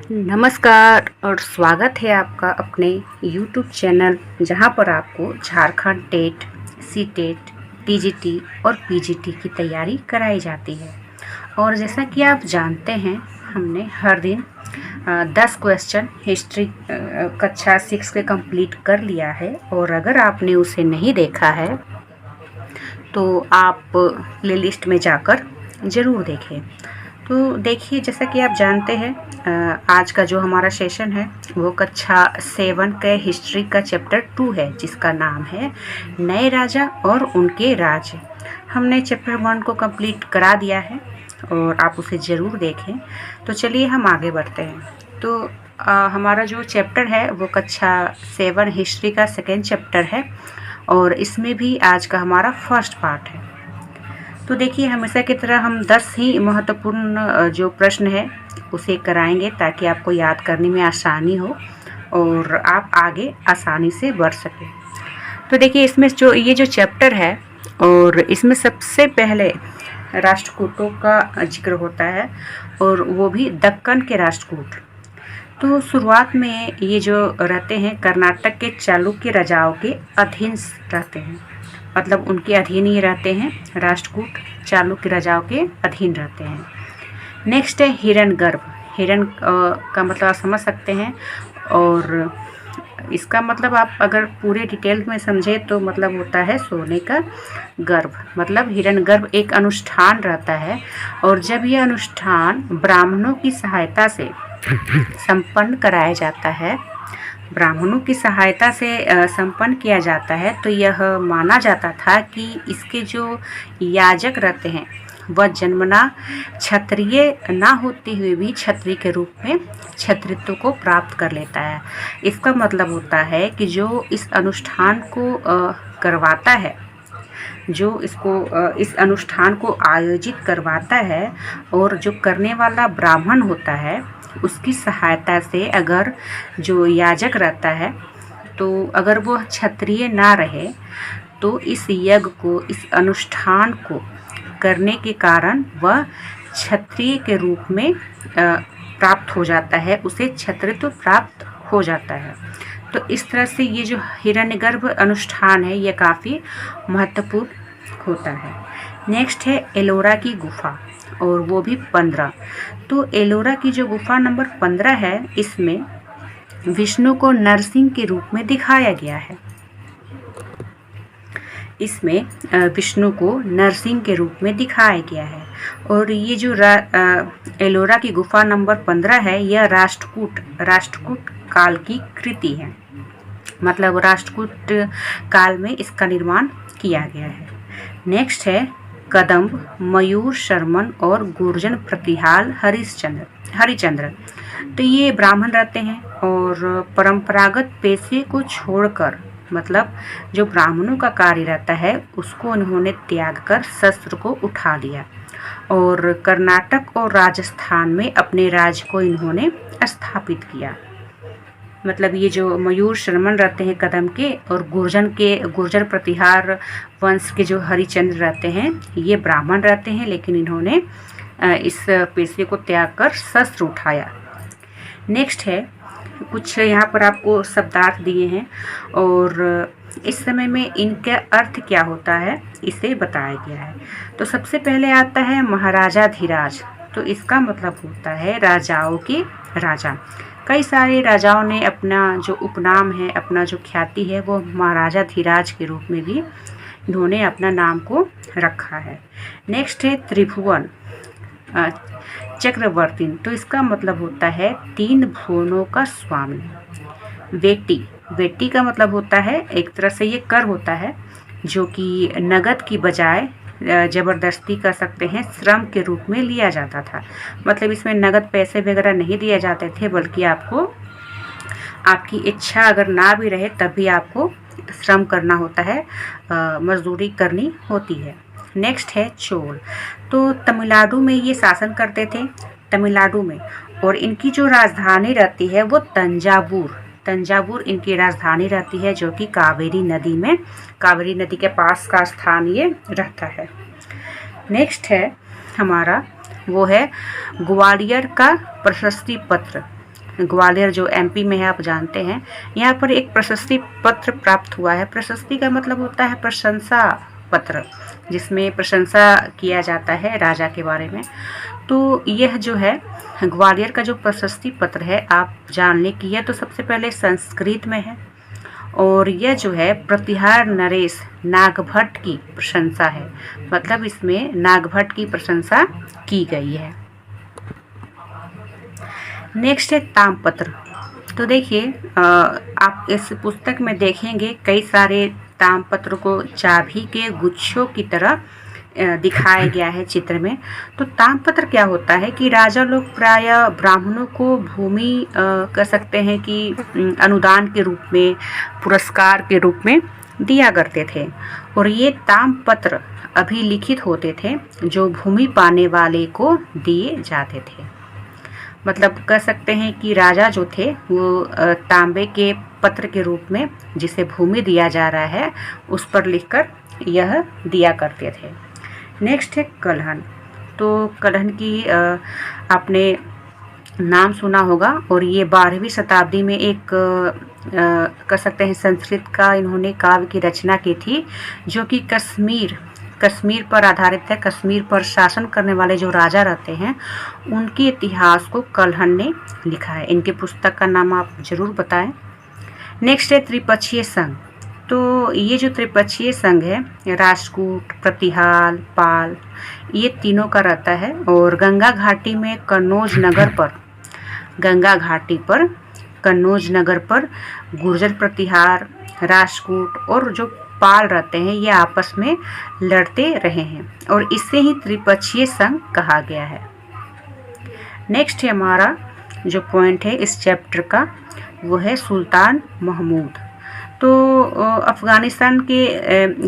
नमस्कार और स्वागत है आपका अपने YouTube चैनल, जहां पर आपको Jharkhand TET, C TET, TGT और पीजीटी की तैयारी कराई जाती है। और जैसा कि आप जानते हैं, हमने हर दिन 10 क्वेश्चन हिस्ट्री कक्षा 6 के कंप्लीट कर लिया है। और अगर आपने उसे नहीं देखा है तो आप प्लेलिस्ट में जाकर ज़रूर देखें। तो देखिए, जैसा कि आप जानते हैं, आज का जो हमारा सेशन है वो कक्षा 7 के हिस्ट्री का चैप्टर 2 है, जिसका नाम है नए राजा और उनके राज्य। हमने चैप्टर 1 को कंप्लीट करा दिया है और आप उसे ज़रूर देखें। तो चलिए हम आगे बढ़ते हैं। तो हमारा जो चैप्टर है वो कक्षा 7 हिस्ट्री का सेकेंड चैप्टर है और इसमें भी आज का हमारा फर्स्ट पार्ट है। तो देखिए, हमेशा की तरह हम 10 ही महत्वपूर्ण जो प्रश्न है उसे कराएंगे, ताकि आपको याद करने में आसानी हो और आप आगे आसानी से बढ़ सकें। तो देखिए, इसमें जो ये जो चैप्टर है और इसमें सबसे पहले राष्ट्रकूटों का जिक्र होता है, और वो भी दक्कन के राष्ट्रकूट। तो शुरुआत में ये जो रहते हैं कर्नाटक के चालुक्य राजाओं के अधीन रहते हैं, मतलब उनके अधीन ही रहते हैं। राष्ट्रकूट चालुक्य राजाओं के अधीन रहते हैं। नेक्स्ट है हिरण्यगर्भ। हिरण का मतलब आप समझ सकते हैं, और इसका मतलब आप अगर पूरे डिटेल में समझे तो मतलब होता है सोने का गर्भ। मतलब हिरण्यगर्भ एक अनुष्ठान रहता है, और जब यह अनुष्ठान ब्राह्मणों की सहायता से संपन्न कराया जाता है, ब्राह्मणों की सहायता से संपन्न किया जाता है, तो यह माना जाता था कि इसके जो याजक रहते हैं वह जन्मना क्षत्रिय ना होते हुए भी क्षत्रिय के रूप में क्षत्रित्व को प्राप्त कर लेता है। इसका मतलब होता है कि जो इस अनुष्ठान को करवाता है, जो इस अनुष्ठान को आयोजित करवाता है, और जो करने वाला ब्राह्मण होता है, उसकी सहायता से अगर जो याजक रहता है, तो अगर वो क्षत्रिय ना रहे तो इस यज्ञ को, इस अनुष्ठान को करने के कारण वह क्षत्रिय के रूप में प्राप्त हो जाता है, उसे क्षत्रित्व प्राप्त हो जाता है। तो इस तरह से ये जो हिरण्यगर्भ अनुष्ठान है ये काफ़ी महत्वपूर्ण होता है। नेक्स्ट है एलोरा की गुफा, और वो भी 15। तो एलोरा की जो गुफा नंबर 15 है, इसमें विष्णु को नरसिंह के रूप में दिखाया गया है। इसमें विष्णु को नरसिंह के रूप में दिखाया गया है। और ये जो एलोरा की गुफा नंबर 15 है, यह राष्ट्रकूट काल की कृति है। मतलब राष्ट्रकूट काल में इसका निर्माण किया गया है। नेक्स्ट है कदम्ब, मयूर शर्मन और गुर्जन प्रतिहाल हरिचंद्र। तो ये ब्राह्मण रहते हैं, और परंपरागत पेशे को छोड़कर, मतलब जो ब्राह्मणों का कार्य रहता है उसको उन्होंने त्याग कर शस्त्र को उठा लिया, और कर्नाटक और राजस्थान में अपने राज्य को इन्होंने स्थापित किया। मतलब ये जो मयूर शर्मन रहते हैं कदम के, और गुर्जर प्रतिहार वंश के जो हरिचंद्र रहते हैं, ये ब्राह्मण रहते हैं, लेकिन इन्होंने इस पेशे को त्याग कर शस्त्र उठाया। नेक्स्ट है कुछ यहाँ पर आपको शब्दार्थ दिए हैं, और इस समय में इनका अर्थ क्या होता है इसे बताया गया है। तो सबसे पहले आता है महाराजाधिराज। तो इसका मतलब होता है राजाओं के राजा। कई सारे राजाओं ने अपना जो उपनाम है, अपना जो ख्याति है, वो महाराजाधिराज के रूप में भी इन्होंने अपना नाम को रखा है। नेक्स्ट है त्रिभुवन चक्रवर्ती। तो इसका मतलब होता है 3 भुवनों का स्वामी। वेटी का मतलब होता है, एक तरह से ये कर होता है, जो कि नगद की बजाय ज़बरदस्ती कर सकते हैं श्रम के रूप में लिया जाता था। मतलब इसमें नगद पैसे वगैरह नहीं दिए जाते थे, बल्कि आपको आपकी इच्छा अगर ना भी रहे तब भी आपको श्रम करना होता है, मजदूरी करनी होती है। नेक्स्ट है चोल। तो तमिलनाडु में ये शासन करते थे, तमिलनाडु में, और इनकी जो राजधानी रहती है वो तंजावुर इनकी राजधानी रहती है, जो कि कावेरी नदी के पास का स्थान ये रहता है। नेक्स्ट है हमारा वो है ग्वालियर का प्रशस्ति पत्र। ग्वालियर जो एमपी में है आप जानते हैं, यहाँ पर एक प्रशस्ति पत्र प्राप्त हुआ है। प्रशस्ति का मतलब होता है प्रशंसा पत्र, जिसमें प्रशंसा किया जाता है राजा के बारे में। तो यह जो है ग्वालियर का जो प्रशस्ति पत्र है, आप जान लें कि यह तो सबसे पहले संस्कृत में है और यह जो है प्रतिहार नरेश नागभट्ट की प्रशंसा है, मतलब इसमें नागभट्ट की प्रशंसा की गई है। नेक्स्ट है ताम्रपत्र। तो देखिए आप इस पुस्तक में देखेंगे कई सारे ताम्रपत्र को चाबी के गुच्छों की तरह दिखाया गया है चित्र में। तो ताम्रपत्र क्या होता है कि राजा लोग प्रायः ब्राह्मणों को भूमि कह सकते हैं कि अनुदान के रूप में, पुरस्कार के रूप में दिया करते थे और ये ताम्रपत्र अभिलिखित होते थे जो भूमि पाने वाले को दिए जाते थे। मतलब कह सकते हैं कि राजा जो थे वो तांबे के पत्र के रूप में जिसे भूमि दिया जा रहा है उस पर लिखकर यह दिया करते थे। नेक्स्ट है कलहन। तो कलहन की आपने नाम सुना होगा और ये 12वीं शताब्दी में एक कह सकते हैं संस्कृत का इन्होंने काव्य की रचना की थी, जो कि कश्मीर पर आधारित है। कश्मीर पर शासन करने वाले जो राजा रहते हैं उनके इतिहास को कलहन ने लिखा है। इनके पुस्तक का नाम आप जरूर बताएं। नेक्स्ट है त्रिपक्षीय संघ। तो ये जो त्रिपक्षीय संघ है राष्ट्रकूट, प्रतिहाल, पाल, ये तीनों का रहता है और गंगा घाटी में कन्नौज नगर पर गुर्जर, प्रतिहार, राष्ट्रकूट और जो पाल रहते हैं ये आपस में लड़ते रहे हैं और इससे ही त्रिपक्षीय संघ कहा गया है। नेक्स्ट है हमारा जो पॉइंट है इस चैप्टर का, वो है सुल्तान महमूद। तो अफ़गानिस्तान के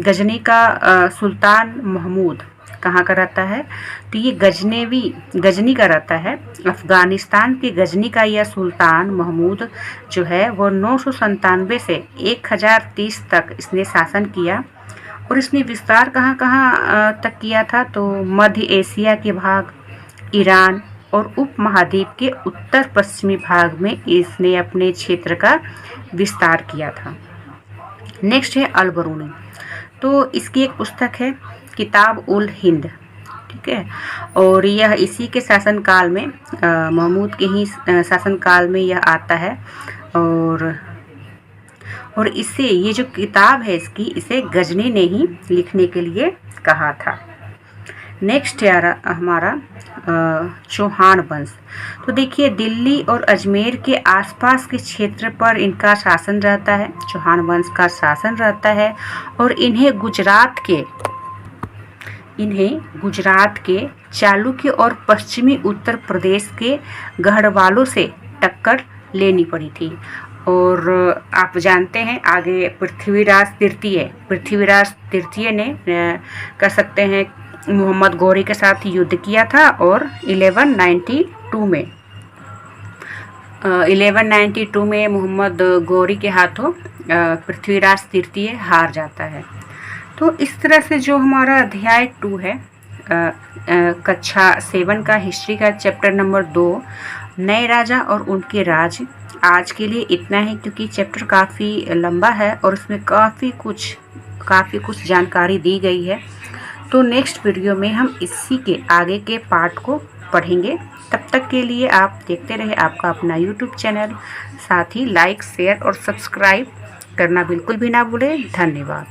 गजनी का सुल्तान महमूद कहाँ का रहता है? तो ये गजनी का रहता है। अफ़गानिस्तान के गजनी का यह सुल्तान महमूद जो है वो 997 से 1030 तक इसने शासन किया और इसने विस्तार कहाँ कहाँ तक किया था? तो मध्य एशिया के भाग, ईरान और उपमहाद्वीप के उत्तर पश्चिमी भाग में इसने अपने क्षेत्र का विस्तार किया था। नेक्स्ट है अल-बरूनी। तो इसकी एक पुस्तक है किताब उल हिंद, ठीक है, और यह इसी के शासनकाल में महमूद के ही शासनकाल में यह आता है और इससे ये जो किताब है इसकी, इसे गजनी ने ही लिखने के लिए कहा था। नेक्स्ट है हमारा चौहान वंश। तो देखिए दिल्ली और अजमेर के आसपास के क्षेत्र पर इनका शासन रहता है, चौहान वंश का शासन रहता है और इन्हें गुजरात के चालुक्य और पश्चिमी उत्तर प्रदेश के गढ़वालों से टक्कर लेनी पड़ी थी। और आप जानते हैं आगे पृथ्वीराज तृतीय ने कह सकते हैं मोहम्मद गौरी के साथ युद्ध किया था और 1192 में मोहम्मद गौरी के हाथों पृथ्वीराज तृतीय हार जाता है। तो इस तरह से जो हमारा अध्याय 2 है कक्षा 7 का हिस्ट्री का चैप्टर नंबर 2 नए राजा और उनके राज, आज के लिए इतना है क्योंकि चैप्टर काफ़ी लंबा है और उसमें काफ़ी कुछ जानकारी दी गई है। तो नेक्स्ट वीडियो में हम इसी के आगे के पार्ट को पढ़ेंगे। तब तक के लिए आप देखते रहे आपका अपना YouTube चैनल, साथ ही लाइक, शेयर और सब्सक्राइब करना बिल्कुल भी ना भूलें। धन्यवाद।